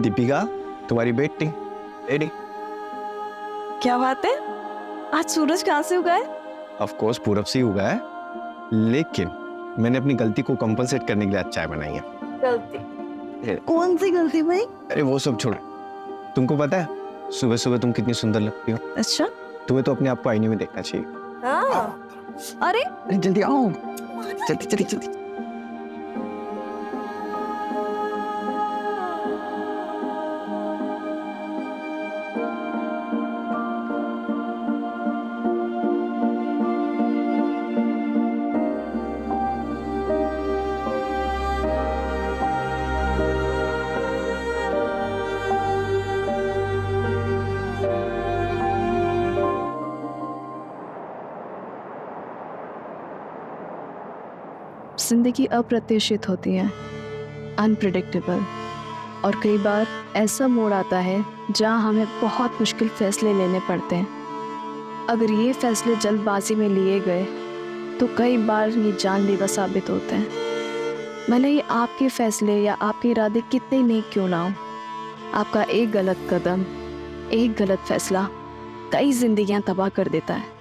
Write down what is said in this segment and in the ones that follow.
दीपिका, तुम्हारी बेटी रेडी? क्या बात है, आज सूरज कहाँ से उगा है? ऑफ कोर्स पूरब से ही उगा है, लेकिन मैंने अपनी गलती को कंपनसेट करने के लिए आज चाय बनाई है। गलती? कौन सी गलती भाई? अरे वो सब छोड़, तुमको पता है सुबह सुबह तुम कितनी सुंदर लगती हो। अच्छा, तुम्हें तो अपने आप को आईने में देखना चाहिए। हाँ। अरे जल्दी आओ, जल्दी जल्दी जल्दी। जिंदगी अप्रत्याशित होती है, अनप्रिडिक्टेबल, और कई बार ऐसा मोड़ आता है जहां हमें बहुत मुश्किल फैसले लेने पड़ते हैं। अगर ये फैसले जल्दबाजी में लिए गए तो कई बार ये जानलेवा साबित होते हैं। भले ही आपके फैसले या आपके इरादे कितने नेक क्यों ना हो, आपका एक गलत कदम, एक गलत फैसला कई जिंदगियां तबाह कर देता है।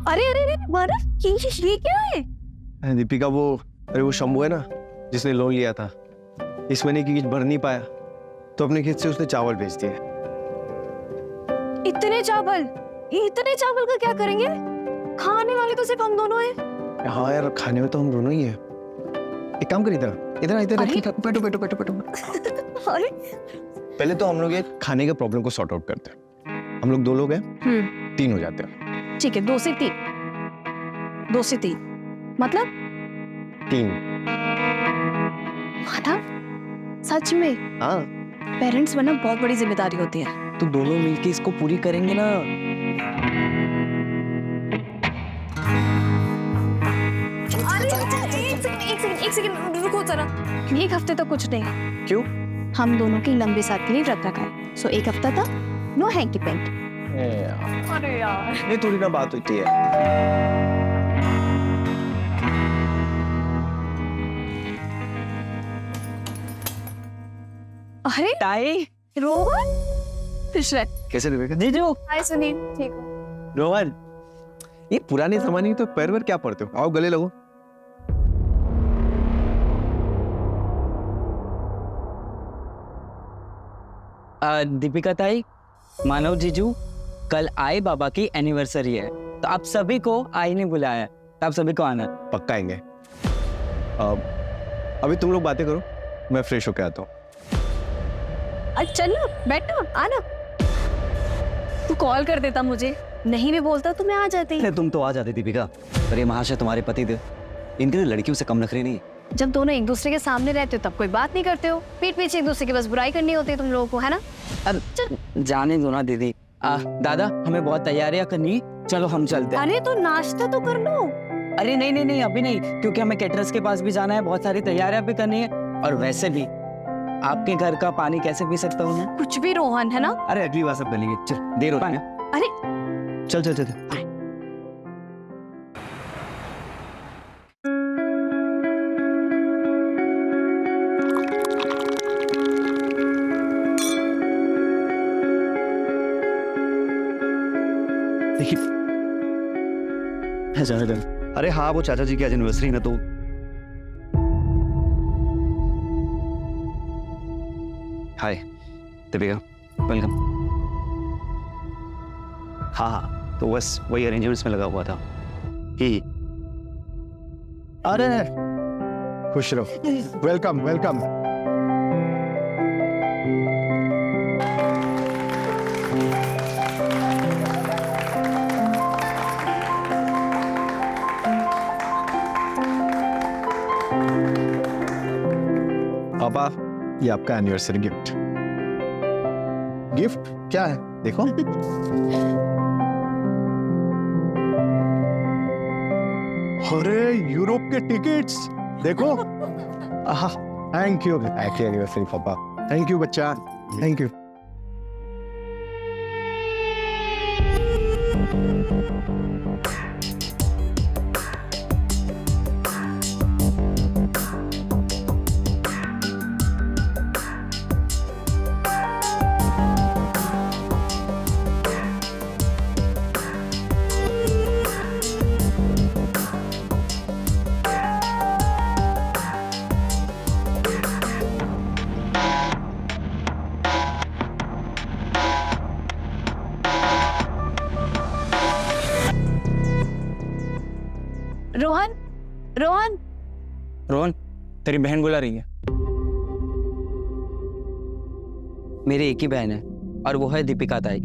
अरे अरे अरे बर्फ, ये क्या है? दीपिका वो शंभू है ना जिसने लोन लिया था, इस महीने की किस्त भर नहीं पाया तो अपने खेत से उसने चावल बेच दिए। इतने चावल का क्या करेंगे? खाने वाले तो सिर्फ हम दोनों हैं। हाँ यार, खाने में तो हम दोनों ही हैं। एक काम कर, इधर इधर इधर बैठो बैठो बैठो बैठो। अरे पहले तो हम लोग ये खाने के प्रॉब्लम को सॉर्ट आउट करते हैं। हम लोग 2 लोग हैं, 3 हो जाते हैं। ठीक है, 2 से 3 मतलब 3। सच में? हाँ, पेरेंट्स बनना बहुत बड़ी जिम्मेदारी होती है। तो दोनों मिलके इसको पूरी करेंगे ना। एक सेकंड रुको जरा। एक हफ्ते तक कुछ नहीं। क्यों? हम दोनों की लंबे साथ के लिए व्रत रखा है, सो एक हफ्ता तक नो हैंकी पेंट। अरे यार, ये थोड़ी ना बात होती है। अरे ताई, रोहन, कैसे दीपिका? जीजू, हाय सुनील, ठीक हो? रोहन, ये पुराने जमाने की तो पैर वैर क्या पड़ते हो? आओ गले लगो। दीपिका ताई, मानव जीजू, कल आई बाबा की एनिवर्सरी है, तो आप सभी को आई ने बुलाया है, तो आप सभी को आना है। पक्का आएंगे। अभी तुम लोग बातें करो, मैं फ्रेश होके आता हूँ। चलो बैठो, आना। तू कॉल कर देता मुझे, नहीं भी बोलता तो मैं आ जाती। अरे तुम तो आ जाती दीपिका, पर ये महाशय तुम्हारे पति थे, इनके लड़कियों से कम नखरे नहीं। जब दोनों एक दूसरे के सामने रहते हो तब कोई बात नहीं करते हो, पीठ पीछे एक दूसरे की बस बुराई करनी होती है तुम लोगों को, है ना? अब जाने दो ना दीदी। दादा, हमें बहुत तैयारियां करनी, चलो हम चलते हैं। अरे तो नाश्ता तो कर लो। अरे नहीं नहीं नहीं, अभी नहीं, क्योंकि हमें कैटरर्स के पास भी जाना है, बहुत सारी तैयारियां भी करनी है, और वैसे भी आपके घर का पानी कैसे पी सकता हूँ मैं? कुछ भी रोहन, है ना? अरे अगली बार सब कर लेंगे, चल देर हो रही है। अरे चल चल चल। अरे हाँ, वो चाचा जी की आज एनिवर्सरी ना, तो हाय दीपिका, वेलकम। हाँ हाँ, तो बस वही अरेंजमेंट्स में लगा हुआ था ही। अरे खुश रहो, वेलकम वेलकम। पापा, ये आपका एनिवर्सरी गिफ्ट। गिफ्ट क्या है देखो। अरे यूरोप के टिकट्स देखो। थैंक यू, हैप्पी एनिवर्सरी पापा। थैंक यू बच्चा, थैंक यू। रोहन, रोहन, रोहन, तेरी बहन बुला रही है। मेरी एक ही बहन है और वो है दीपिका ताई।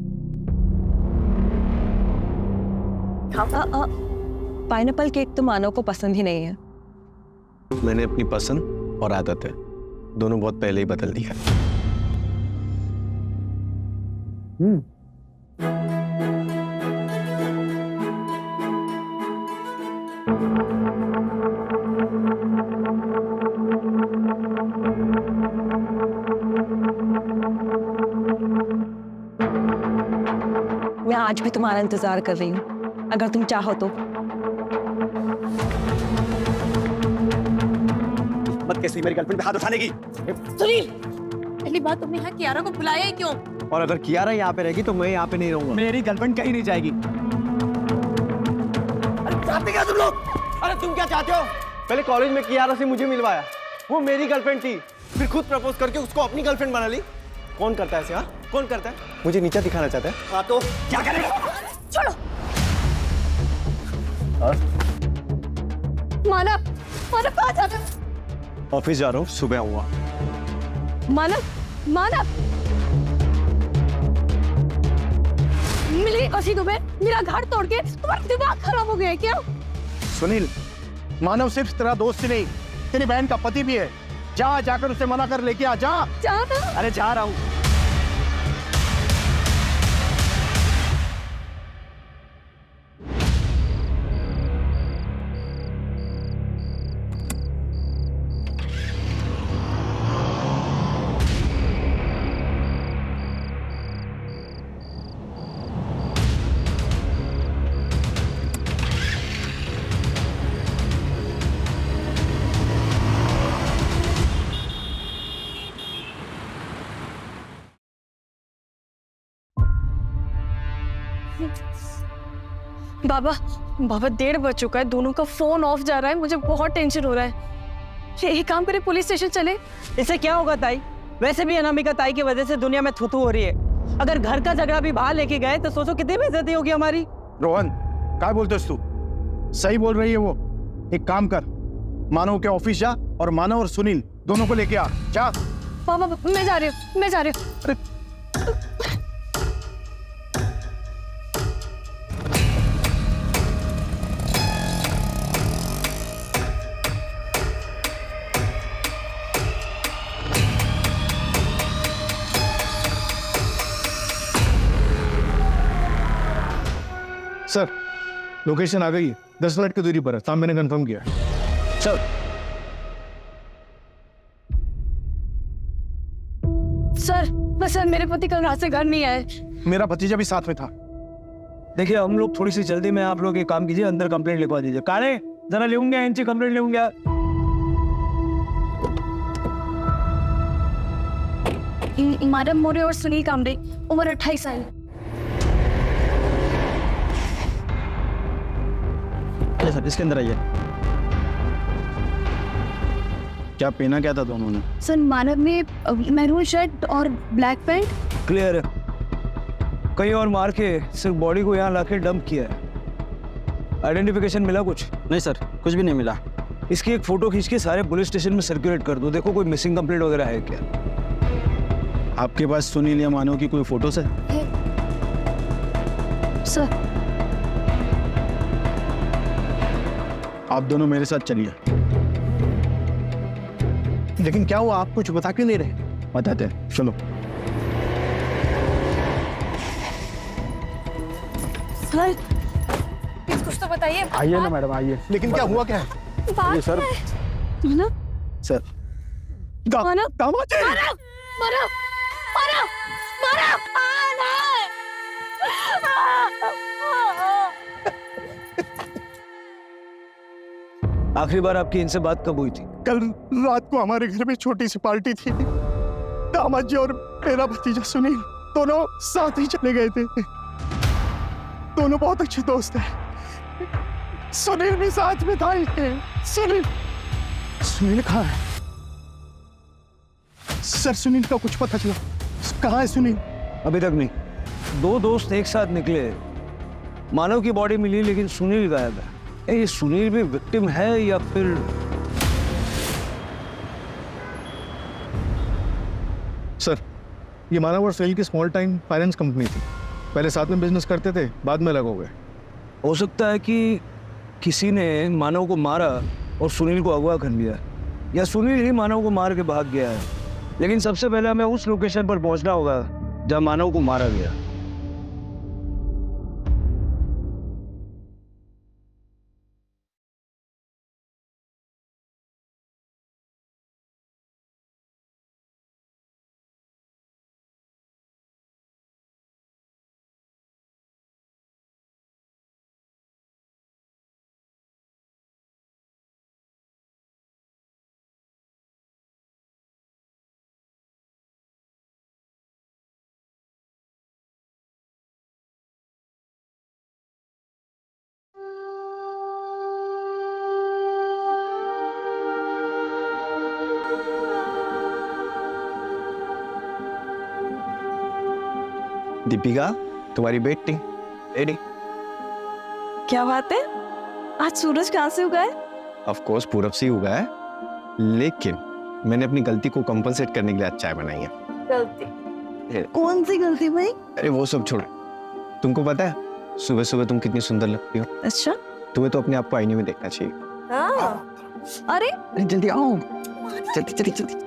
पाइनएप्पल केक तो मानव को पसंद ही नहीं है। मैंने अपनी पसंद और आदत है दोनों बहुत पहले ही बदल दिया। मैं आज भी तुम्हारा इंतजार कर रही हूँ, अगर तुम चाहो तो। मत कैसे मेरी गर्लफ्रेंड पे हाथ उठाने की। सुनील, पहली बात तुमने यहाँ कियारा को बुलाया ही क्यों? और अगर कियारा यहाँ पे रहेगी तो मैं यहाँ पे नहीं रहूंगा। मेरी गर्लफ्रेंड कहीं नहीं जाएगी। चाहते क्या तुम लोग? अरे तुम क्या चाहते हो? पहले कॉलेज में कियारा से मुझे मिलवाया, वो मेरी गर्लफ्रेंड थी, फिर खुद प्रपोज करके उसको अपनी गर्लफ्रेंड बना ली। कौन करता है ऐसे? हाँ, कौन करता है? मुझे नीचा दिखाना चाहता है? हाँ तो क्या करेगा? छोड़ो। मानव, मानव कहाँ जाता है? ऑफिस जा रहा हूँ, सुबह आऊंगा। मानव, मानव, मिल गई कौशी तुम्हें? मेरा घर तोड़ के तुम्हारा दिमाग खराब हो गया है क्या? सुनील, मानव सिर्फ तेरा दोस्त ही नहीं, तेरी बहन का पति भी है। जाकर उसे मना कर लेके आ। जा। अरे जा रहा हूँ। बाबा, बाबा 1:30 बज चुका है, दोनों का फोन ऑफ जा रहा है, मुझे बहुत टेंशन हो रहा है। एक काम करे, पुलिस स्टेशन चले। इससे क्या होगा ताई? वैसे भी अनामिका ताई की वजह से दुनिया में थू-थू हो रही है। अगर घर का झगड़ा भी बाहर लेके गए तो सोचो कितनी बेइज्जती होगी हमारी। रोहन, क्या बोलते तू? सही बोल रही है वो। एक काम कर, मानव के ऑफिस जा और मानव और सुनील दोनों को लेके आ। जा। बाबा, मैं जा रही हूँ, मैं जा रही हूँ। सर, लोकेशन आ गई है, 10 मिनट की दूरी पर है। साहब मैंने कंफर्म किया। सर, सर, मेरे पति कल रात से घर नहीं आए। मेरा भतीजा भी साथ में था। देखिए, हम लोग थोड़ी सी जल्दी में, आप लोग एक काम कीजिए, अंदर कंप्लेंट लिखवा दीजिए। कारे जरा लेंगे इनसे कंप्लेंट लेंगे। माधव मोरे और सुनील कामरे, उम्र 28 साल। सर, इसके अंदर आइए। क्या पहना क्या था दोनों ने? सर, मानव ने मैरून शर्ट और ब्लैक पैंट। क्लियर है, कहीं और मार के सिर्फ बॉडी को यहाँ लाके डंप किया है। आइडेंटिफिकेशन मिला कुछ? नहीं सर, कुछ भी नहीं मिला। इसकी एक फोटो खींच के सारे पुलिस स्टेशन में सर्कुलेट कर दो, देखो कोई मिसिंग कंप्लेंट वगैरह है क्या। आपके पास सुनील या मानव की कोई फोटोस है? सर, आप दोनों मेरे साथ चलिए। लेकिन क्या हुआ, आप कुछ बता क्यों नहीं रहे? बताते हैं, चलो। सर प्लीज कुछ तो बताइए। आइए ना मैडम, आइए। लेकिन क्या हुआ, क्या है? बात सर, ना सर मानव, दामाद जी! मानव, मानव, मानव, आखिरी बार आपकी इनसे बात कब हुई थी? कल रात को हमारे घर में छोटी सी पार्टी थी। दामाद जी और मेरा भतीजा सुनील दोनों साथ ही चले गए थे। दोनों बहुत अच्छे दोस्त हैं। सुनील भी साथ में था। सुनील कहाँ है? सर सुनील का कुछ पता चला? कहाँ है सुनील? अभी तक नहीं। दो दोस्त एक साथ निकले, मानव की बॉडी मिली लेकिन सुनील गायब है। ये सुनील भी विक्टिम है या फिर? सर, ये मानव और सुनील की स्मॉल टाइम फाइनेंस कंपनी थी। पहले साथ में बिजनेस करते थे, बाद में अलग हो गए। हो सकता है कि किसी ने मानव को मारा और सुनील को अगवा कर लिया, या सुनील ही मानव को मार के भाग गया है। लेकिन सबसे पहले हमें उस लोकेशन पर पहुंचना होगा जहां मानव को मारा गया। दीपिका, तुम्हारी बेटी रेडी? क्या बात है, आज सूरज कहाँ से उगा है? ऑफ कोर्स पूरब से ही उगा है, लेकिन मैंने अपनी गलती को कंपनसेट करने के लिए आज चाय बनाई है। गलती? कौन सी गलती भाई? अरे वो सब छोड़ो, तुमको पता है सुबह सुबह तुम कितनी सुंदर लगती हो। अच्छा, तुम्हें तो अपने आप को आईने में देखना चाहिए। अरे अरे जल्दी आओ, जल्दी जल्दी जल्दी।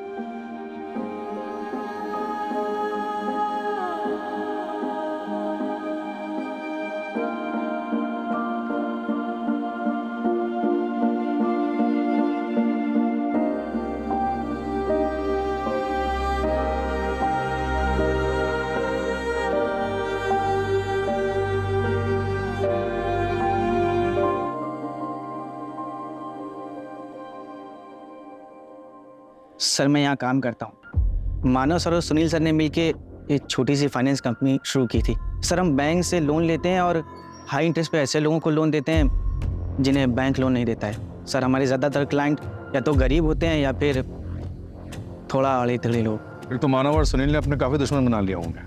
सर मैं यहाँ काम करता हूँ। मानव सर और सुनील सर ने मिलके एक छोटी सी फाइनेंस कंपनी शुरू की थी। सर हम बैंक से लोन लेते हैं और हाई इंटरेस्ट पे ऐसे लोगों को लोन देते हैं जिन्हें बैंक लोन नहीं देता है। सर हमारे ज़्यादातर क्लाइंट या तो गरीब होते हैं या फिर थोड़ा अड़े थड़े लोग। फिर तो मानव और सुनील ने अपने काफ़ी दुश्मन बना लिया होंगे।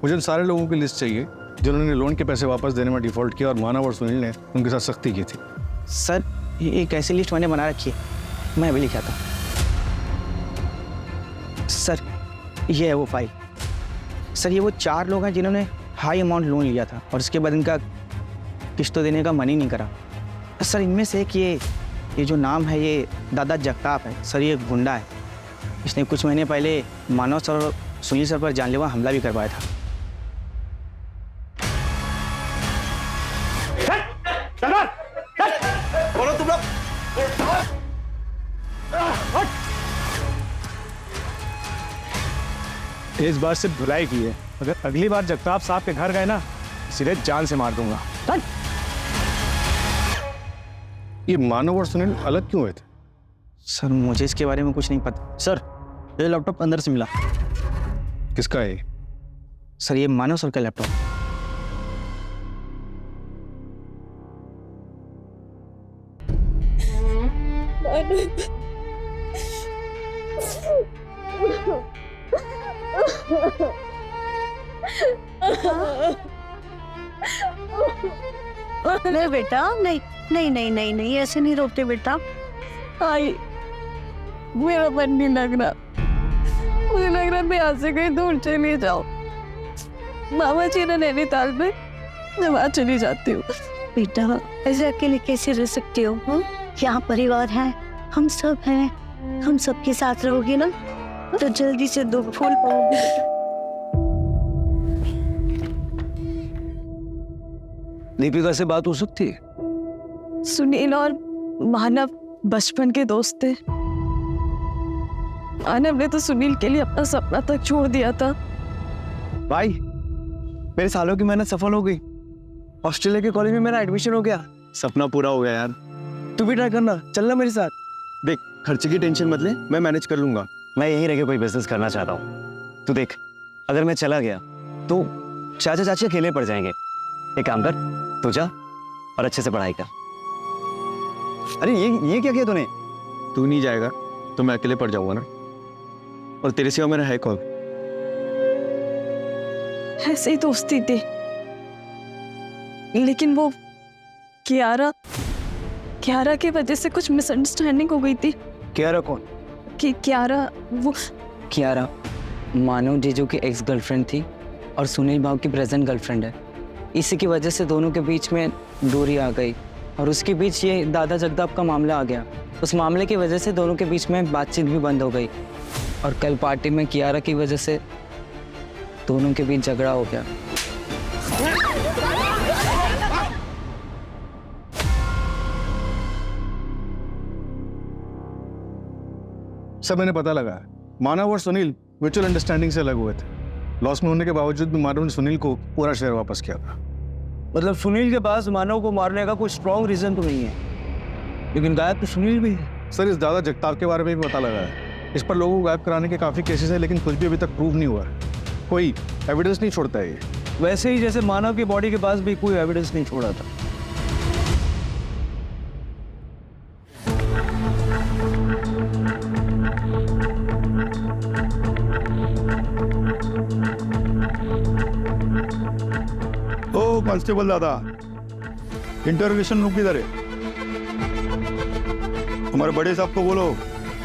मुझे उन सारे लोगों की लिस्ट चाहिए जिन्होंने लोन के पैसे वापस देने में डिफ़ॉल्ट किया और मानव और सुनील ने उनके साथ सख्ती की थी। सर ये एक ऐसी लिस्ट मैंने बना रखी है, मैं अभी लिखा था। सर ये है वो फाइल। सर ये वो 4 लोग हैं जिन्होंने हाई अमाउंट लोन लिया था और उसके बाद इनका किस्तों देने का मन ही नहीं करा। सर इनमें से एक ये जो नाम है ये दादा जगताप है। सर ये गुंडा है, इसने कुछ महीने पहले मानव सर और सुनील सर पर जानलेवा हमला भी करवाया था। बोलो तुम लोग। इस बार सिर्फ धुलाई की है, अगर अगली बार जगताप साहब के घर गए ना सीधे जान से मार दूंगा। ये मानव और सुनील अलग क्यों हुए थे? सर मुझे इसके बारे में कुछ नहीं पता। सर ये लैपटॉप अंदर से मिला। किसका है? सर ये मानव सर का लैपटॉप। नहीं बेटा, नहीं नहीं नहीं नहीं नहीं, ऐसे नहीं रोते बेटा। आई मेरा मन नहीं लग रहा, मुझे लग रहा मैं यहाँ से कहीं दूर चली जाऊँ। मामा जी ने नैनीताल में, मैं वहाँ चली जाती हूँ। बेटा ऐसे अकेले कैसे रह सकती हो? यहाँ परिवार है, हम सब हैं, हम सबके साथ रहोगे ना, तो जल्दी से 2 फूल पाओगे। दीपिका से बात हो सकती है? सुनील और मानव बचपन के दोस्त थे। मानव ने तो सुनील के लिए अपना सपना तक छोड़ दिया था। भाई मेरे सालों की मेहनत सफल हो गई। ऑस्ट्रेलिया के कॉलेज में मेरा एडमिशन हो गया। सपना पूरा हो गया यार। तू भी ट्राई करना, चलना मेरे साथ। देख, खर्चे की टेंशन मत ले, मैं मैनेज कर लूंगा। मैं यहीं रह के कोई बिजनेस करना चाहता हूँ। तू देख, अगर मैं चला गया तो चाचा चाची अकेले पड़ जाएंगे। एक काम कर, तू जा और अच्छे से पढ़ाई कर। अरे ये क्या किया तूने? तू नहीं जाएगा तो मैं अकेले पड़ जाऊंगा ना, और तेरे सिवा मेरा है कौन? ऐसे ही दोस्ती थी, लेकिन वो कियारा की वजह से कुछ मिसअंडरस्टैंडिंग हो गई थी। कियारा कौन? कि कियारा वो कियारा मानव जीजू की एक्स गर्लफ्रेंड थी और सुनील भाव की प्रेजेंट गर्लफ्रेंड है। इसी की वजह से दोनों के बीच में दूरी आ गई और उसके बीच ये दादा जगताप का मामला आ गया। उस मामले की वजह से दोनों के बीच में बातचीत भी बंद हो गई और कल पार्टी में कियारा की वजह से दोनों के बीच झगड़ा हो गया। सब मैंने पता लगा है। मानव और सुनील म्यूचुअल अंडरस्टैंडिंग से अलग हुए थे। लॉस में होने के बावजूद भी मानव ने सुनील को पूरा शेयर वापस किया था। मतलब सुनील के पास मानव को मारने का कोई स्ट्रॉन्ग रीजन तो नहीं है, लेकिन गायब तो सुनील भी है। सर, इस दादा जगताप के बारे में भी पता लगा है। इस पर लोगों को गायब कराने के काफ़ी केसेस हैं, लेकिन कुछ भी अभी तक प्रूव नहीं हुआ है। कोई एविडेंस नहीं छोड़ता है ये। वैसे ही जैसे मानव की बॉडी के पास भी कोई एविडेंस नहीं छोड़ा था। ओ कांस्टेबल दादा, इंटरोगेशन रूम किधर है? हमारे बड़े साहब को बोलो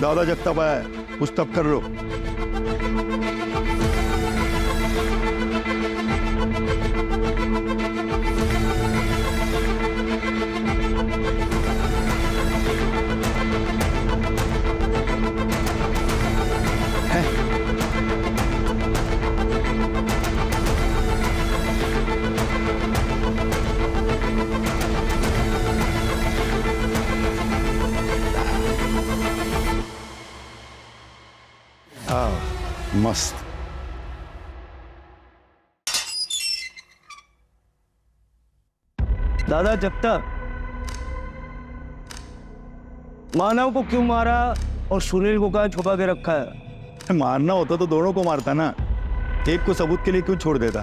दादा जगताप आया है, पूछताछ कर लो। मस्त। दादा जगताप, मानव को क्यों मारा और सुनील को कहाँ छुपा के रखा है? मारना होता तो दोनों को मारता ना, एक को सबूत के लिए क्यों छोड़ देता?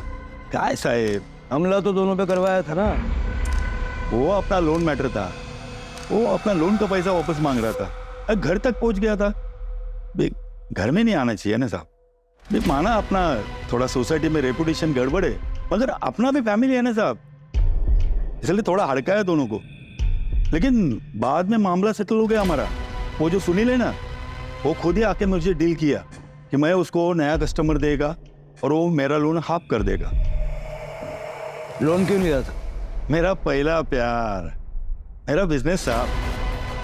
काय साहेब, हमला तो दोनों पे करवाया था ना। वो अपना लोन मैटर था, वो अपना लोन का पैसा वापस मांग रहा था, घर तक पहुंच गया था। घर में नहीं आना चाहिए ना साहब। माना अपना थोड़ा सोसाइटी में रेपुटेशन गड़बड़ है, मगर अपना भी फैमिली है ना साहब, इसलिए थोड़ा हड़का है दोनों को। लेकिन बाद में मामला सेटल हो गया हमारा। वो जो सुनील है ना, वो खुद ही आके मुझे डील किया कि मैं उसको नया कस्टमर देगा और वो मेरा लोन हाफ कर देगा। लोन क्यों लिया था? मेरा पहला प्यार, मेरा बिजनेस साहब,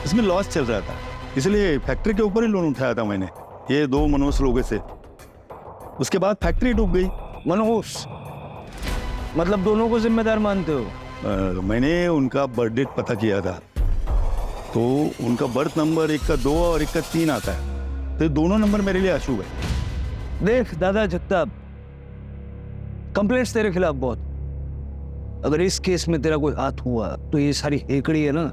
इसमें लॉस चल रहा था, इसलिए फैक्ट्री के ऊपर ही लोन उठाया था मैंने, ये 2 मनोज लोगों से। उसके बाद फैक्ट्री डूब गई। मनोज मतलब दोनों को जिम्मेदार मानते हो? मैंने उनका बर्थ डेट पता किया था, तो उनका बर्थ नंबर एक का 2 और एक का 3 आता है, तो दोनों नंबर मेरे लिए अशुभ है। देख दादा जगताप, कंप्लेंट्स तेरे खिलाफ बहुत। अगर इस केस में तेरा कोई हाथ हुआ तो ये सारी हेकड़ी है ना,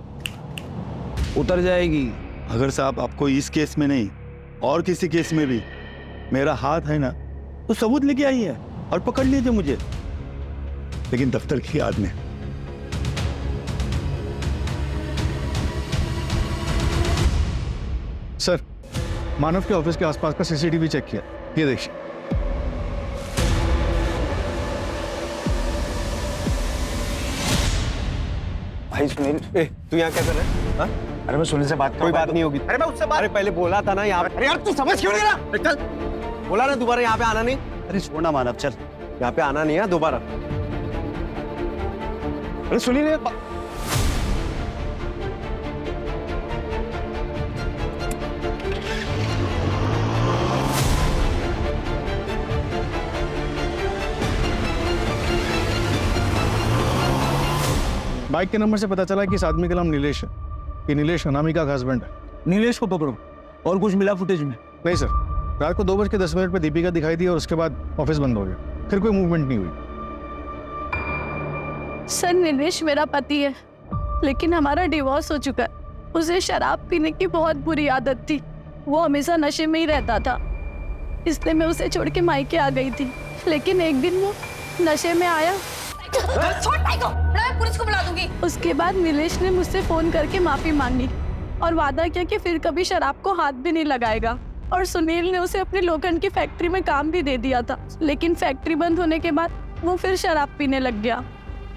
उतर जाएगी। अगर साहब आपको इस केस में नहीं और किसी केस में भी मेरा हाथ है ना, तो सबूत लेके आइए और पकड़ लीजिए मुझे, लेकिन दफ्तर की याद में। सर, मानव के ऑफिस के आसपास का सीसीटीवी चेक किया, ये देखिए। भाई सुनील, तू यहाँ क्या कर रहा है? हाँ? अरे मैं सुनील से बात कर कोई बात नहीं होगी। अरे मैं उससे बात, अरे पहले बोला था ना यहाँ पे। अरे यार तू समझ क्यों नहीं रहा? चल, बोला ना दोबारा यहाँ पे आना नहीं। अरे छोड़ना मानव, चल। यहाँ पे आना नहीं है दोबारा। अरे सुनील, बाइक के नंबर से पता चला कि इस आदमी का नाम नीलेश है। ये नीलेश अनामिका का हस्बैंड है। नीलेश को पकड़ो। और कुछ मिला फुटेज में? नहीं सर, रात को 2:10 पे दीपिका दिखाई दी और उसके बाद ऑफिस बंद हो गया, फिर कोई मूवमेंट नहीं हुई। सर निलेश मेरा पति है, लेकिन हमारा डिवोर्स हो चुका है। उसे शराब पीने की बहुत बुरी आदत थी, वो हमेशा नशे में ही रहता था, इसलिए मैं उसे छोड़ के मायके आ गई थी। लेकिन एक दिन वो नशे में आया। छोड़ भाई को, मैं पुलिस को बुला दूंगी। उसके बाद नीलेश ने मुझसे फोन करके माफी मांगी और वादा किया कि फिर कभी शराब को हाथ भी नहीं लगाएगा। और सुनील ने उसे अपनी लोखंड की फैक्ट्री में काम भी दे दिया था, लेकिन फैक्ट्री बंद होने के बाद वो फिर शराब पीने लग गया।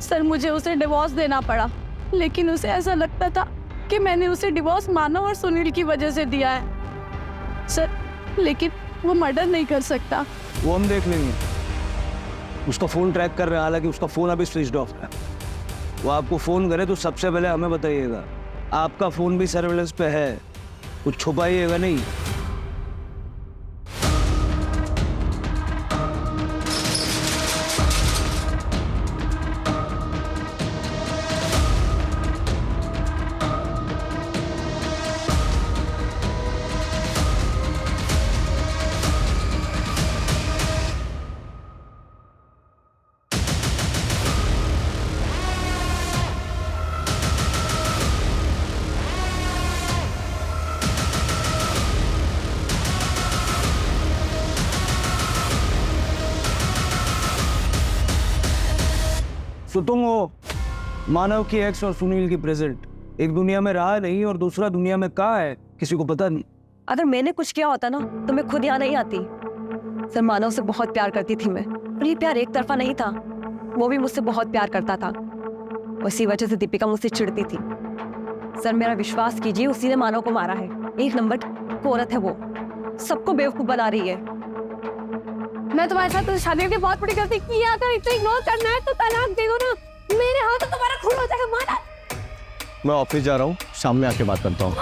सर मुझे उसे डिवोर्स देना पड़ा, लेकिन उसे ऐसा लगता था कि मैंने उसे डिवोर्स मानव और सुनील की वजह से दिया है। सर लेकिन वो मर्डर नहीं कर सकता। वो हम देख लेंगे। उसका फोन ट्रैक कर रहे हैं, हालांकि उसका फोन अभी स्विच ऑफ है। वो आपको फोन करे तो सबसे पहले हमें बताइएगा। आपका फोन भी सर्विलेंस पे है, कुछ छुपाइएगा नहीं। तो तुम हो मानव की एक्स और सुनील की प्रेजेंट। एक दुनिया में रहा नहीं और दूसरा दुनिया में कहाँ है, किसी को पता नहीं। अगर मैंने कुछ किया होता ना तो मैं खुद यहाँ नहीं आती। सर मानव से बहुत प्यार करती थी मैं, पर ये प्यार एक तरफा नहीं था। वो भी मुझसे बहुत प्यार करता था, उसी वजह से दीपिका मुझसे चिढ़ती थी। सर मेरा विश्वास कीजिए, उसी ने मानव को मारा है। एक नंबर की औरत है वो, सबको बेवकूफ बना रही है। मैं तुम्हारे साथ शादी करके बहुत बड़ी गलती की है। अगर इसे इग्नोर करना है तो तलाक दे दो ना, मेरे हाथ तो तुम्हारा खून हो जाएगा। मानव मैं ऑफिस जा रहा हूँ, शाम में आके बात करता हूँ।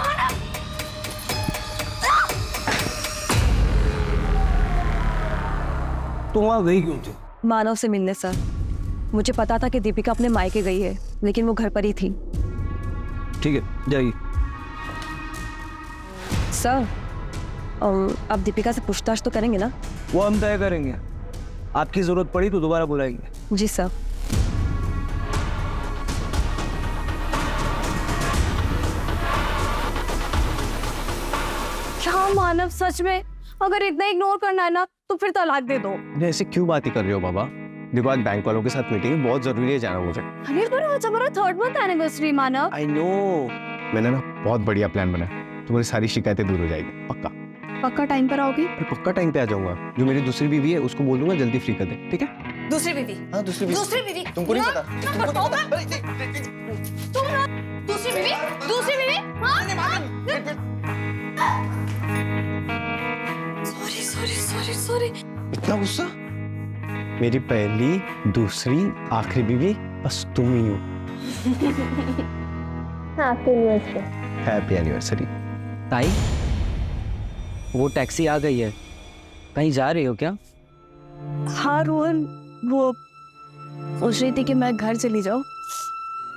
तुम वहां गई क्यों थी? मानव से मिलने सर। मुझे पता था कि दीपिका अपने मायके गई है, लेकिन वो घर पर ही थी। ठीक है, जाइए। सर अब दीपिका से पूछताछ तो करेंगे ना? वो हम तय करेंगे, आपकी जरूरत पड़ी तो दोबारा बुलाएंगे। जी सर। क्या मानव सच में अगर इतना इग्नोर करना है ना तो फिर तलाक दे दो। ऐसे क्यों बात ही कर रहे हो बाबा? देखो आज बैंक वालों के साथ मीटिंग है, बहुत जरूरी है जाना मुझे। अरे पर आज हमारा 3rd month anniversary Manav. I know, मैंने ना बहुत बढ़िया प्लान बनाया, तुम्हारी सारी शिकायतें दूर हो जाएगी। पक्का पक्का टाइम पर आओगे? अरे पक्का टाइम पे आ जाऊंगा। जो मेरी दूसरी बीवी है उसको बोल दूंगा जल्दी फ्री कर दे, ठीक है? दूसरी बीवी? हाँ दूसरी बीवी। दूसरी बीवी तुमको नहीं पता? तुम दूसरी बीवी? दूसरी बीवी? Sorry sorry sorry sorry. इतना गुस्सा? मेरी पहली, दूसरी, आखिरी बीवी बस तुम ही हो। Happy anniversary. ताई, वो टैक्सी आ गई है, कहीं जा रही हो क्या? हाँ रोहन, वो सोच रही थी कि मैं घर चली जाऊँ,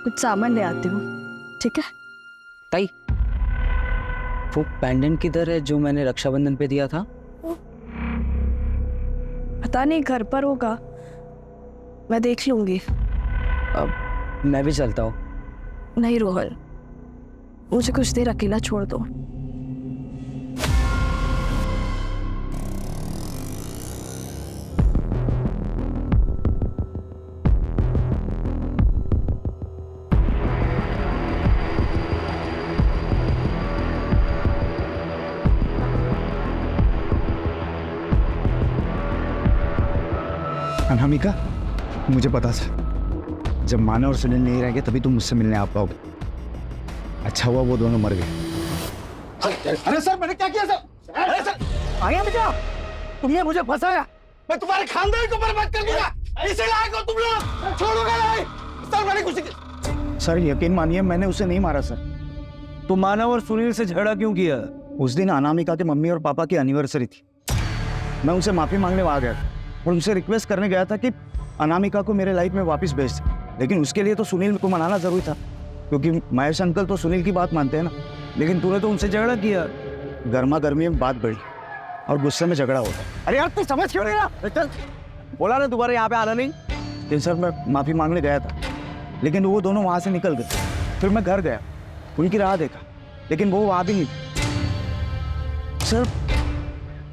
कुछ सामान ले आती हूँ। ठीक है? ताई, वो पेंडेंट किधर है जो मैंने रक्षाबंधन पे दिया था? पता नहीं, घर पर होगा, मैं देख लूंगी। अब मैं भी चलता हूँ। नहीं रोहन, मुझे कुछ देर अकेला छोड़ दो। अनामिका, मुझे पता था जब मानव और सुनील नहीं रहेंगे तभी तुम मुझसे मिलने आ पाओगे। अच्छा हुआ वो दोनों मर गए। अरे सर मैंने क्या किया सर? अरे सर आया बेटा, तुमने मुझे फंसाया, मैं तुम्हारे खानदान को बर्बाद कर दूंगा। इसे लायक हो तुम लोग, छोड़ोगे नहीं। सर मैंने कुछ सर यकीन मानिए मैंने उसे नहीं मारा सर। तो मानव और सुनील से झगड़ा क्यों किया? उस दिन अनामिका के मम्मी और पापा की एनिवर्सरी थी। मैं उनसे माफी मांगने आ गया और उनसे रिक्वेस्ट करने गया था कि अनामिका को मेरे लाइफ में वापस भेज दे। लेकिन उसके लिए तो सुनील को मनाना जरूरी था, क्योंकि महेश अंकल तो सुनील की बात मानते हैं ना। लेकिन तूने तो उनसे झगड़ा किया। गर्मा गर्मी में बात बढ़ी और गुस्से में झगड़ा होता। अरे यार तू समझ क्यों नहीं रहा? चल बोला ना दोबारा यहाँ पे आना नहीं। लेकिन सर मैं माफ़ी मांगने गया था, लेकिन वो दोनों वहाँ से निकल गए। फिर मैं घर गया, उनकी राह देखा, लेकिन वो वहाँ भी नहीं थे। सर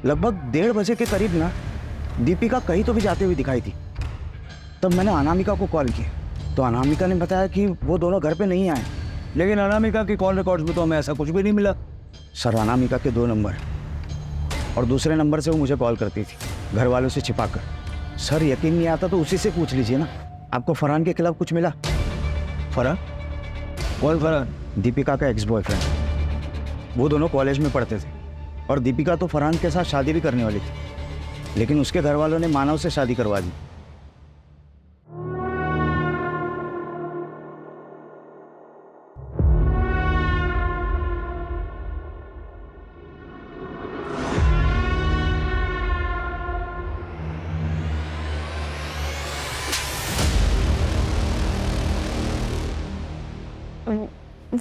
लगभग 1:30 बजे के करीब ना दीपिका कहीं तो भी जाते हुए दिखाई थी। तब मैंने अनामिका को कॉल किया तो अनामिका ने बताया कि वो दोनों घर पे नहीं आए। लेकिन अनामिका की कॉल रिकॉर्ड्स में तो हमें ऐसा कुछ भी नहीं मिला। सर अनामिका के 2 नंबर और दूसरे नंबर से वो मुझे कॉल करती थी, घर वालों से छिपाकर। सर यकीन नहीं आता तो उसी से पूछ लीजिए ना, आपको फरहान के खिलाफ कुछ मिला? फरहान? कौन फरहान? दीपिका का एक्स बॉयफ्रेंड। वो दोनों कॉलेज में पढ़ते थे और दीपिका तो फरहान के साथ शादी भी करने वाली थी, लेकिन उसके घर वालों ने मानव से शादी करवा दी।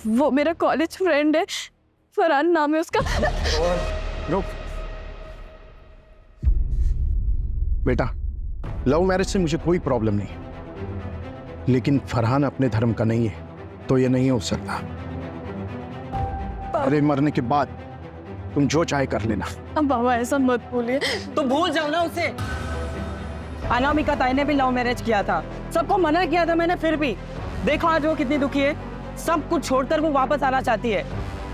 वो मेरा कॉलेज फ्रेंड है, फरहान नाम है उसका। रुक बेटा, लव मैरिज से मुझे कोई प्रॉब्लम नहीं, लेकिन फरहान अपने धर्म का नहीं है तो ये नहीं हो सकता। अरे मरने के बाद तुम जो चाहे कर लेना। अब बाबा ऐसा मत बोलिए। तो भूल जाओ ना उसे। अनामिका ताई ने भी लव मैरिज किया था, सबको मना किया था मैंने, फिर भी देखो आज वो कितनी दुखी है। सब कुछ छोड़कर वो वापस आना चाहती है।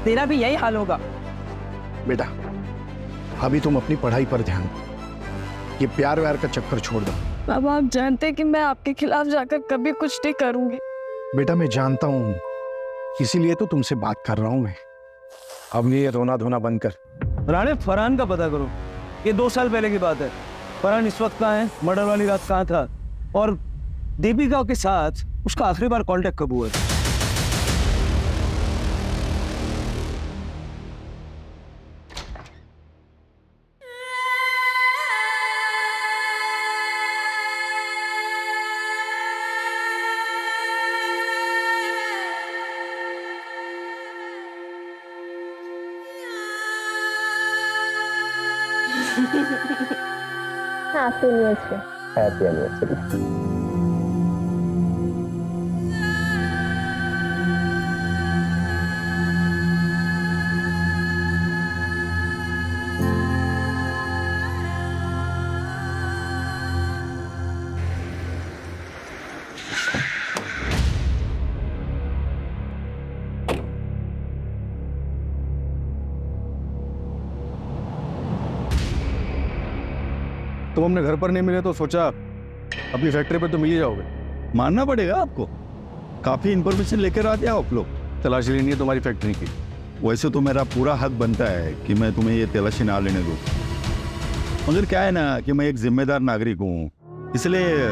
तेरा भी यही हाल होगा। बेटा अभी तुम अपनी पढ़ाई पर ध्यान दो, ये प्यार व्यार का चक्कर छोड़ दो। बाबा आप जानते हैं कि मैं आपके खिलाफ जाकर कभी कुछ नहीं करूंगी। बेटा मैं जानता हूँ, इसीलिए तो तुमसे बात कर रहा हूँ मैं। अब ये रोना धोना बंद कर। राणे फरहान का पता करो, ये 2 साल पहले की बात है। फरहान इस वक्त कहाँ है, मर्डर वाली रात कहाँ था, और दीपिका के साथ उसका आखिरी बार कांटेक्ट कब हुआ था? Happy anniversary. तुम अपने घर पर नहीं मिले तो सोचा अपनी फैक्ट्री पर तो मिल ही जाओगे। मानना पड़ेगा आपको, काफ़ी इन्फॉर्मेशन लेकर आते हो आप लोग। तलाशी लेनी है तुम्हारी फैक्ट्री की। वैसे तो मेरा पूरा हक बनता है कि मैं तुम्हें ये तलाशी ना लेने दूँ, मगर क्या है ना कि मैं एक जिम्मेदार नागरिक हूँ, इसलिए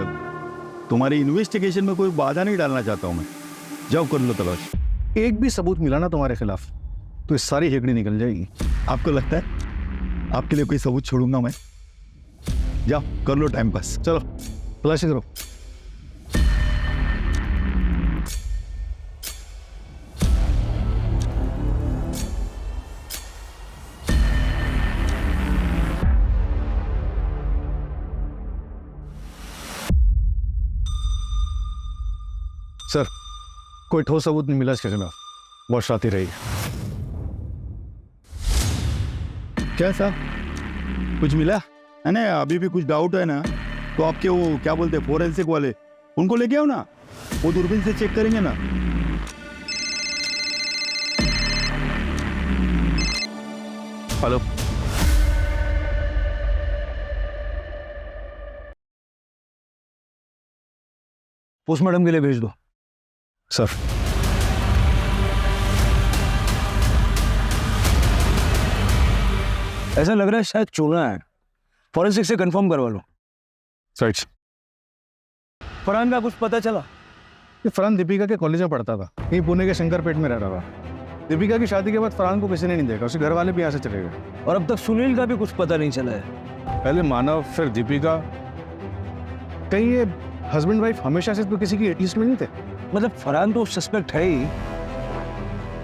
तुम्हारी इन्वेस्टिगेशन में कोई बाधा नहीं डालना चाहता हूँ मैं। जाओ कर लो तलाश। एक भी सबूत मिला ना तुम्हारे खिलाफ तो ये सारी हेकड़ी निकल जाएगी। आपको लगता है आपके लिए कोई सबूत छोड़ूंगा मैं? जाओ कर लो टाइम पास। चलो तलाशी करो। सर कोई ठोस सबूत नहीं मिला इसके खिलाफ, बहुत शाती रही। क्या साहब कुछ मिला है ना? अभी भी कुछ डाउट है ना तो आपके वो क्या बोलते हैं फोरेंसिक वाले, उनको लेके आओ ना, वो दूरबीन से चेक करेंगे ना। हेलो पोस्टमार्टम के लिए भेज दो। सर ऐसा लग रहा है शायद चोरा है, फॉरेंसिक से कंफर्म करवा लो। राइट। फरहान का कुछ पता चला? ये फरहान दीपिका के कॉलेज में पढ़ता था, यहीं पुणे के शंकरपेट में रह रहा था। दीपिका की शादी के बाद फरहान को किसी ने नहीं देखा, उसके घर वाले भी यहाँ से चले गए। और अब तक सुनील का भी कुछ पता नहीं चला है। पहले मानव फिर दीपिका, कहीं ये हस्बैंड वाइफ हमेशा से तो किसी की एटीएस में नहीं थे। मतलब फरहान तो सस्पेक्ट है ही,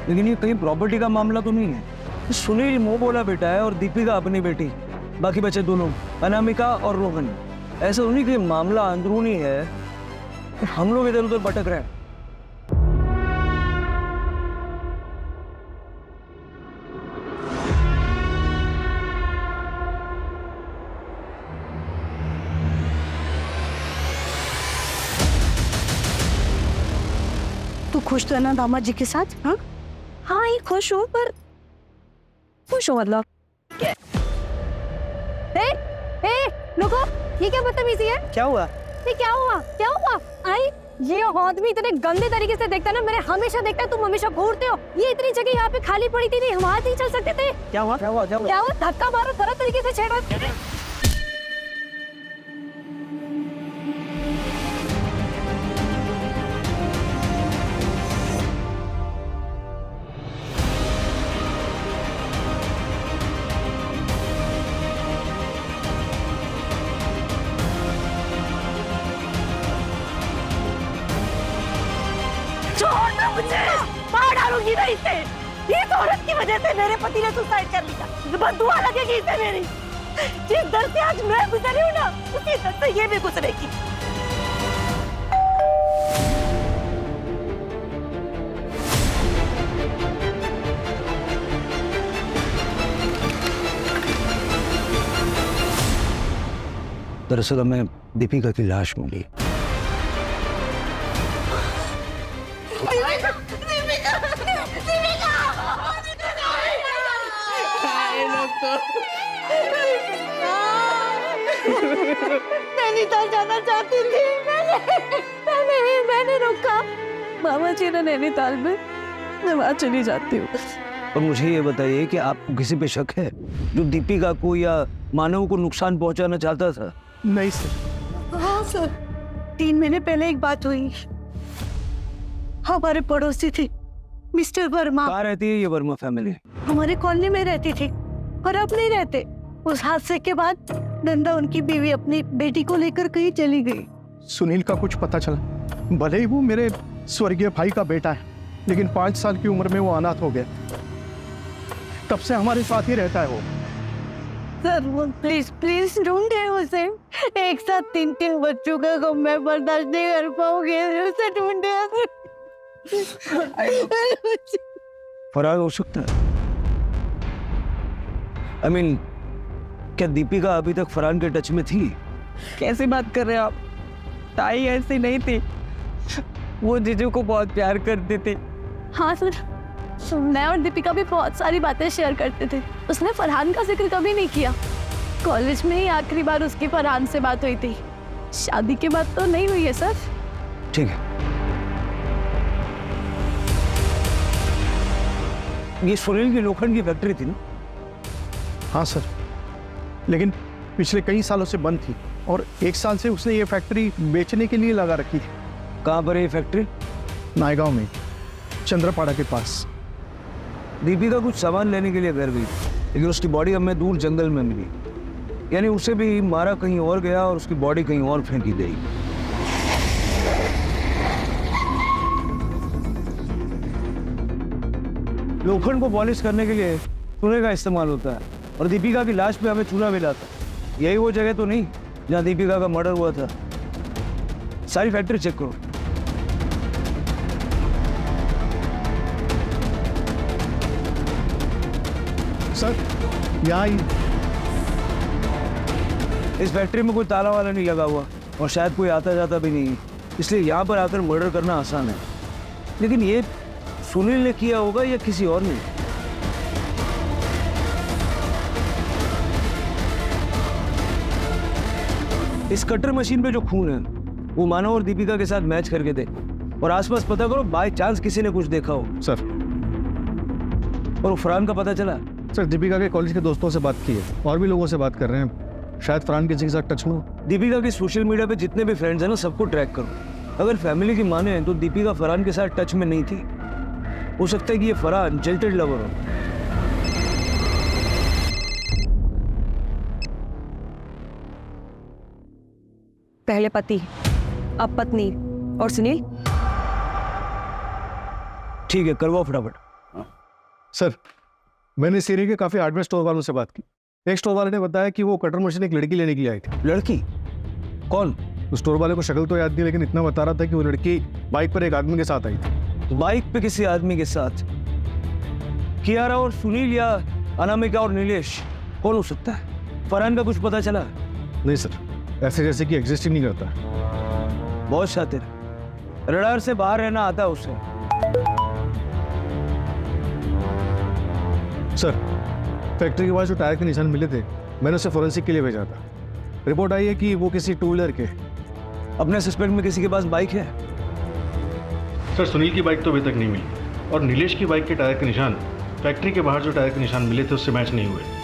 लेकिन ये कहीं प्रॉपर्टी का मामला तो नहीं है। सुनील मुंह बोला बेटा है और दीपिका अपनी बेटी, बाकी बचे दोनों अनामिका और रोहन। ऐसा उन्हीं के मामला अंदरूनी है, हम लोग इधर उधर भटक रहे हैं। तू खुश तो है ना दामाद जी के साथ? हाँ हाँ, ये खुश हो, पर खुश हो मतलब रुको, ये क्या बदतमीजी है? क्या हुआ? ये क्या हुआ? क्या हुआ? आई ये आदमी इतने गंदे तरीके से देखता है ना, मेरे हमेशा देखता है, तुम हमेशा घूरते हो। ये इतनी जगह यहाँ पे खाली पड़ी थी, नहीं हम वहां नहीं चल सकते थे? क्या हुआ? क्या हुआ? क्या हुआ? क्या हुआ? धक्का मारो, तरह तरीके से छेड़ा। छोड़ना मुझे, मार डालूंगी मैं इसे। इस औरत की वजह से मेरे पति ने सुसाइड कर लिया, बदुआ लगेगी इसे मेरी। जिस दर से आज मैं गुजरी हूँ ना, उसी दर से ये भी गुजरेगी। दरअसल हमें दीपिका की लाश मिली। नैनीताल जाना चाहती थी मैंने रोका। मामा जी ने नैनीताल में, मैं वहाँ चली जाती हूँ। और मुझे ये बताइए कि आपको किसी पे शक है जो दीपिका को या मानव को नुकसान पहुंचाना चाहता था? नहीं सर। हाँ सर, 3 महीने पहले एक बात हुई। हमारे पड़ोसी थी मिस्टर वर्मा। कहाँ रहती है ये वर्मा फैमिली? हमारे कॉलोनी में रहती थी, और अब नहीं रहते। उस हादसे के बाद नंदा उनकी बीवी अपनी बेटी को लेकर कहीं चली गई। सुनील का कुछ पता चला? भले ही वो मेरे स्वर्गीय भाई का बेटा है, लेकिन 5 साल की उम्र में वो अनाथ हो गया। तब से हमारे साथ ही रहता है वो। सर वो प्लीज प्लीज ढूंढे उसे। एक साथ 3 बच्चों का गम मैं बर्दाश्त नहीं कर पाऊंगी, उसे ढूंढे। फरार हो सकता है। I mean, क्या दीपिका अभी तक फरहान के टच में थी? कैसी बात कर रहे हैं आप? ताई ऐसी नहीं थी, वो जीजू को बहुत प्यार करती थी। हाँ सर, मैं और दीपिका भी बहुत सारी बातें शेयर करते थे। उसने फरहान का जिक्र कभी नहीं किया। कॉलेज में ही आखिरी बार उसकी फरहान से बात हुई थी। शादी के बाद तो नहीं हुई है सर। ठीक है, ये सुनील की लोखंड की फैक्ट्री थी ना? हाँ सर, लेकिन पिछले कई सालों से बंद थी, और 1 साल से उसने ये फैक्ट्री बेचने के लिए लगा रखी थी। कहाँ पर है ये फैक्ट्री? नायगांव में, चंद्रपाड़ा के पास। दीपिका कुछ सामान लेने के लिए घर गई, लेकिन उसकी बॉडी हमें दूर जंगल में मिली। यानी उसे भी मारा कहीं और गया और उसकी बॉडी कहीं और फेंकी गई। लोखंड को पॉलिश करने के लिए चूने का इस्तेमाल होता है, और दीपिका की लाश पे हमें चूना मिला था। यही वो जगह तो नहीं जहाँ दीपिका का मर्डर हुआ था? सारी फैक्ट्री चेक करो। सर यहाँ इस फैक्ट्री में कोई ताला वाला नहीं लगा हुआ, और शायद कोई आता जाता भी नहीं है, इसलिए यहाँ पर आकर मर्डर करना आसान है। लेकिन ये सुनील ने किया होगा या किसी और ने? इस कटर मशीन पे जो खून है वो मानव और दीपिका के साथ मैच करके दे, और आसपास पता करो, बाय चांस किसी ने कुछ देखा हो। सर। और फरहान का पता चला? सर दीपिका के कॉलेज के दोस्तों से बात की है, और भी लोगों से बात कर रहे हैं, शायद फरहान किसी के साथ टच में हो। दीपिका के सोशल मीडिया पे जितने भी फ्रेंड्स हैं ना, सबको ट्रैक करो। अगर फैमिली की माने तो दीपिका फरहान के साथ टच में नहीं थी। हो सकता है कि ये फरहान जिल्टेड लवर हो। पहले पति, अब पत्नी और सुनील। ठीक है, करवाओ फटाफट। सर, मैंने इस एरिया के काफ़ी हार्डवेयर स्टोर वालों से बात की। एक स्टोर वाले ने बताया कि वो कटर मशीन एक लड़की लेने के लिए आई थी। लड़की? कौन? उस स्टोर वाले को शक्ल तो याद नहीं, लेकिन इतना बता रहा था कि वो लड़की बाइक पर एक आदमी के साथ आई थी। बाइक पे किसी आदमी के साथ? कियारा और सुनील या अनामिका और नीलेश? कौन हो सकता है? फरहान का कुछ पता चला? नहीं सर, ऐसे जैसे कि एग्जिस्ट ही नहीं करता। बहुत शातिर, रडार से बाहर रहना आता है उसे। सर, फैक्ट्री के पास जो टायर के निशान मिले थे, मैंने उसे फोरेंसिक के लिए भेजा था। रिपोर्ट आई है कि वो किसी टू व्हीलर के। अपने सस्पेक्ट में किसी के पास बाइक है? सर, सुनील की बाइक तो अभी तक नहीं मिली, और नीलेश की बाइक के टायर के निशान फैक्ट्री के बाहर जो टायर के निशान मिले थे उससे मैच नहीं हुए।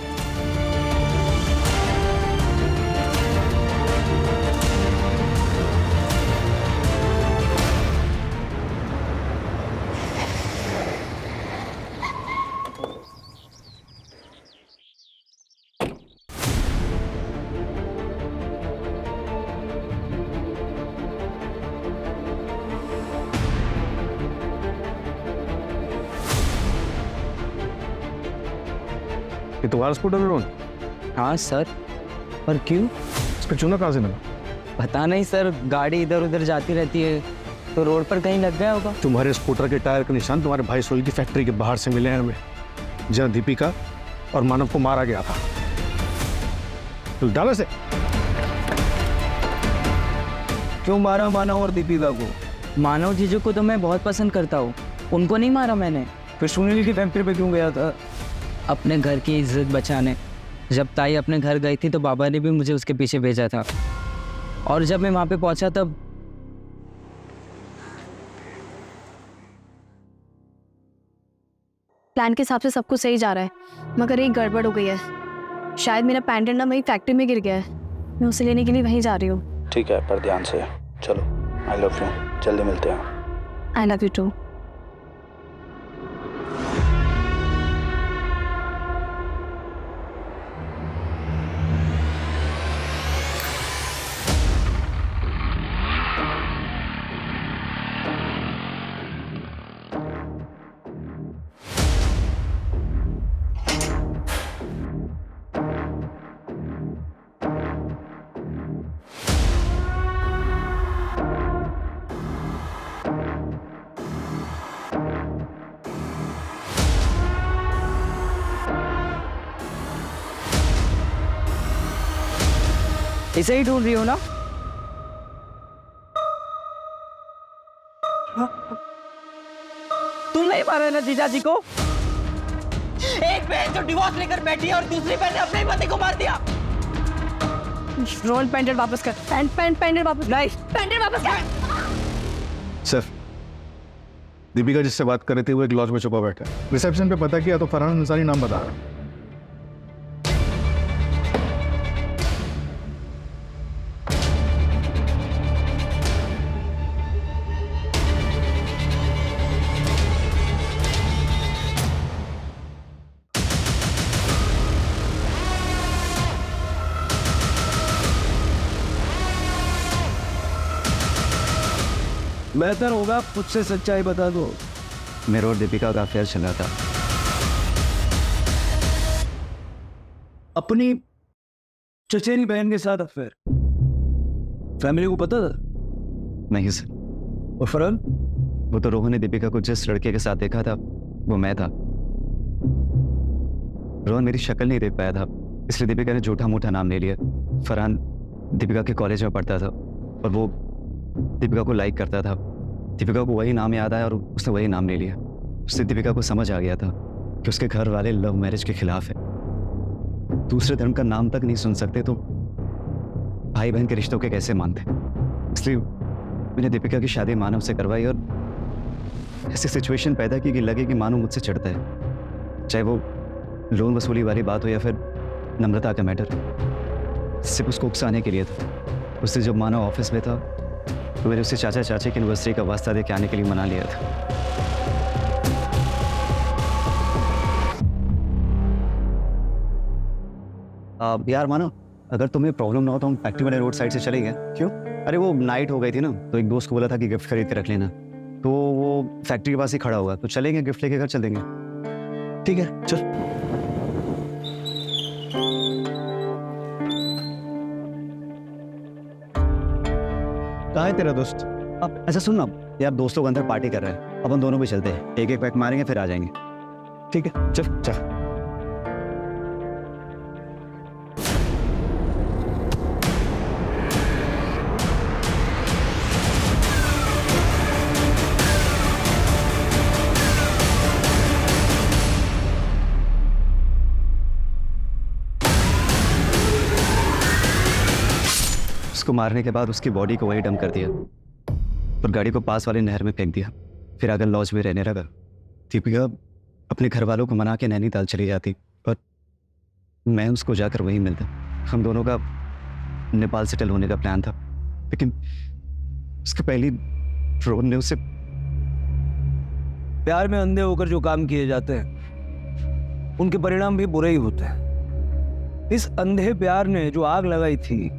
ये तुम्हारा स्कूटर है रोहन? हाँ सर, पर क्यों? इस पर चूना कहाँ से मिला? पता नहीं सर, गाड़ी इधर उधर जाती रहती है तो रोड पर कहीं लग गया होगा। तुम्हारे स्कूटर के टायर के निशान तुम्हारे भाई सोहेल की फैक्ट्री के बाहर से मिले हैं हमें, जहाँ दीपिका और मानव को मारा गया था। तो डालो से। क्यों मारा मानव और दीपिका को? मानव जीजू को तो मैं बहुत पसंद करता हूँ, उनको नहीं मारा मैंने। फिर सुनील की फैक्ट्री पे क्यों गया था? अपने घर की इज्जत बचाने। जब ताई अपने घर गई थी तो बाबा ने भी मुझे उसके पीछे भेजा था, और जब मैं वहाँ पे पहुँचा तब प्लान के हिसाब से सब कुछ सही जा रहा है, मगर एक गड़बड़ हो गई है। शायद मेरा पेंडेंट ना वही फैक्ट्री में गिर गया है। मैं उसे लेने के लिए वहीं जा रही हूँ। ठीक है, पर ध्यान से चलो। आई लव यू, जल्दी मिलते हैं। I love you too. इसे ही ढूंढ रही हो ना? तुम नहीं मारे ना जीजा जी को? एक बहन जो डिवोर्स लेकर बैठी है और दूसरी बहन ने अपने पति को मार दिया। रोल पेंडेंट वापस कर। पेंडेंट वापस। नहीं, पेंडेंट वापस कर। सर, दीपिका जिससे बात कर रही थी वो एक लॉज में छुपा बैठा है। रिसेप्शन पे पता किया तो फरहान अंसारी नाम बता रहा है। बेहतर होगा खुद से सच्चाई बता दो। मेरा और दीपिका का अफेयर चल रहा था। अपनी चचेरी बहन के साथ अफेयर? फैमिली को पता था? नहीं सर। और फरहान? वो तो रोहन ने दीपिका को जिस लड़के के साथ देखा था वो मैं था। रोहन मेरी शक्ल नहीं देख पाया था, इसलिए दीपिका ने झूठा मूठा नाम ले लिया। फरहान दीपिका के कॉलेज में पढ़ता था और वो दीपिका को लाइक करता था। दीपिका को वही नाम याद आया और उसने वही नाम ले लिया। उससे दीपिका को समझ आ गया था कि उसके घर वाले लव मैरिज के खिलाफ है, दूसरे धर्म का नाम तक नहीं सुन सकते तो भाई बहन के रिश्तों के कैसे मानते। इसलिए मैंने दीपिका की शादी मानव से करवाई और ऐसी सिचुएशन पैदा की कि लगे कि मानव मुझसे चढ़ता है, चाहे वो लोन वसूली वाली बात हो या फिर नम्रता का मैटर। सिर्फ उसको उकसाने के लिए था। उससे जब मानव ऑफिस में था तो मैंने उससे चाचा चाची की एनिवर्सरी का वास्ता दे के आने के लिए मना लिया था। यार मानो, अगर तुम्हें प्रॉब्लम ना हो तो हम फैक्ट्री वाले रोड साइड से चले गए। क्यों? अरे वो नाइट हो गई थी ना, तो एक दोस्त को बोला था कि गिफ्ट खरीद के रख लेना, तो वो फैक्ट्री के पास ही खड़ा होगा, तो चलेंगे गिफ्ट लेके घर चल देंगे। ठीक है चल। कहाँ है तेरा दोस्त? अब अच्छा सुन ना यार, दोस्त लोग अंदर पार्टी कर रहे हैं, अपन दोनों भी चलते हैं, एक एक पैक मारेंगे फिर आ जाएंगे। ठीक है चल चल। उसको मारने के बाद उसकी बॉडी को वहीं डंप कर दिया और गाड़ी को पास वाले नहर में फेंक दिया, फिर आकर लॉज में रहने लगा। दीपिका अपने घर वालों को मना के नैनीताल चली जाती और मैं उसको जाकर वहीं मिलता। हम दोनों का नेपाल सेटल होने का प्लान था, लेकिन उसके पहली ड्रोन ने उसे। प्यार में अंधे होकर जो काम किए जाते हैं उनके परिणाम भी बुरे ही होते हैं। इस अंधे प्यार ने जो आग लगाई थी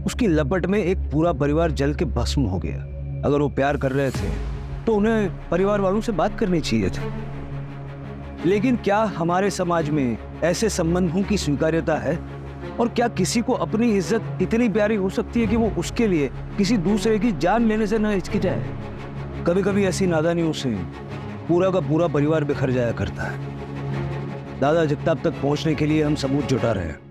उसकी लपट में एक पूरा परिवार जल के भस्म हो गया। अगर वो प्यार कर रहे थे तो उन्हें परिवार वालों से बात करनी चाहिए थी, लेकिन क्या हमारे समाज में ऐसे संबंधों की स्वीकार्यता है? और क्या किसी को अपनी इज्जत इतनी प्यारी हो सकती है कि वो उसके लिए किसी दूसरे की जान लेने से न हिचकिचाए? कभी कभी ऐसी नादानियों से पूरा का पूरा परिवार बिखर जाया करता है। दादा जगताप तक पहुंचने के लिए हम सबूत जुटा रहे हैं।